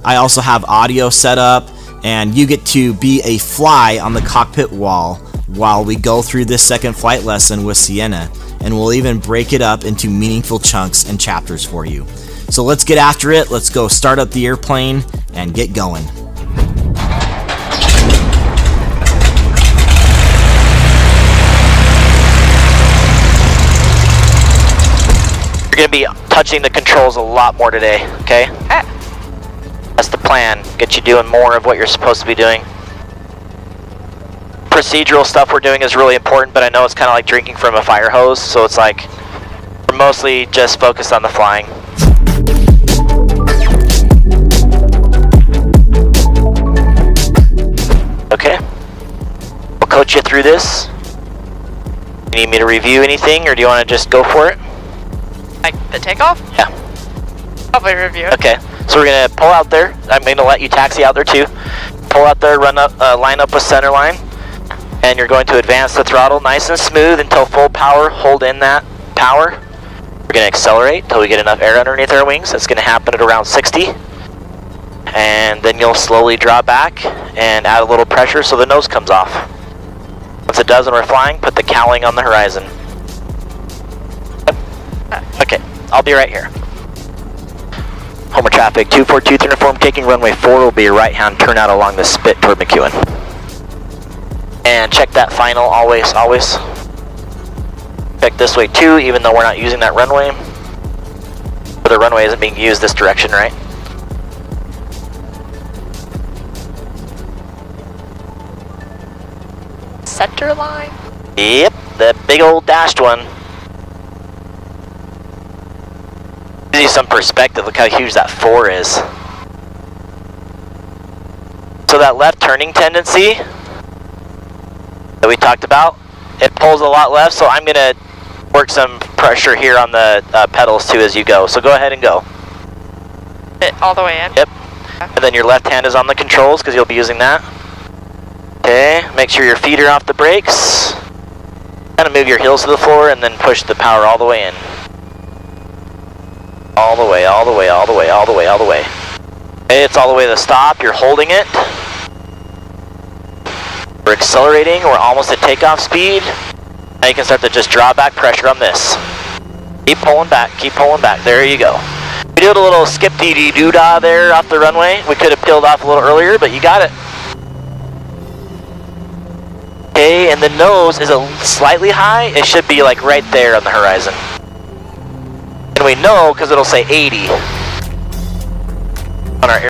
I also have audio set up, and you get to be a fly on the cockpit wall while we go through this second flight lesson with Sienna, and we'll even break it up into meaningful chunks and chapters for you. So let's get after it. Let's go start up the airplane and get going. You're going to be touching the controls a lot more today, okay? That's the plan. Get you doing more of what you're supposed to be doing. Procedural stuff we're doing is really important, but I know it's kind of like drinking from a fire hose, so it's like we're mostly just focused on the flying. Okay. We'll coach you through this. You need me to review anything, or do you want to just go for it? Like the takeoff? Yeah. Probably review. Okay, so we're gonna pull out there. I'm gonna let you taxi out there too. Pull out there, run up, line up with center line, and you're going to advance the throttle nice and smooth until full power. Hold in that power. We're gonna accelerate until we get enough air underneath our wings. That's gonna happen at around 60. And then you'll slowly draw back and add a little pressure so the nose comes off. Once it does and we're flying, put the cowling on the horizon. Okay, I'll be right here. Homer traffic, 242 to inform taking runway 4 will be a right-hand turnout along the spit toward McEwen. And check that final, always, always. Check this way too, even though we're not using that runway. But the runway isn't being used this direction, right? Center line? Yep, the big old dashed one. Gives you some perspective, look how huge that 4 is. So that left turning tendency that we talked about, it pulls a lot left, so I'm gonna work some pressure here on the pedals too as you go. So go ahead and go. All the way in? Yep. And then your left hand is on the controls because you'll be using that. Okay, make sure your feet are off the brakes. Kind of move your heels to the floor and then push the power all the way in. All the way, all the way, all the way, all the way, all the way. Okay, it's all the way to the stop, you're holding it. We're accelerating, we're almost at takeoff speed. Now you can start to just draw back pressure on this. Keep pulling back, there you go. We did a little skip-dee-dee-doo-dah there off the runway. We could have peeled off a little earlier, but you got it. Okay, and the nose is slightly high. It should be like right there on the horizon. And we know because it'll say 80 on our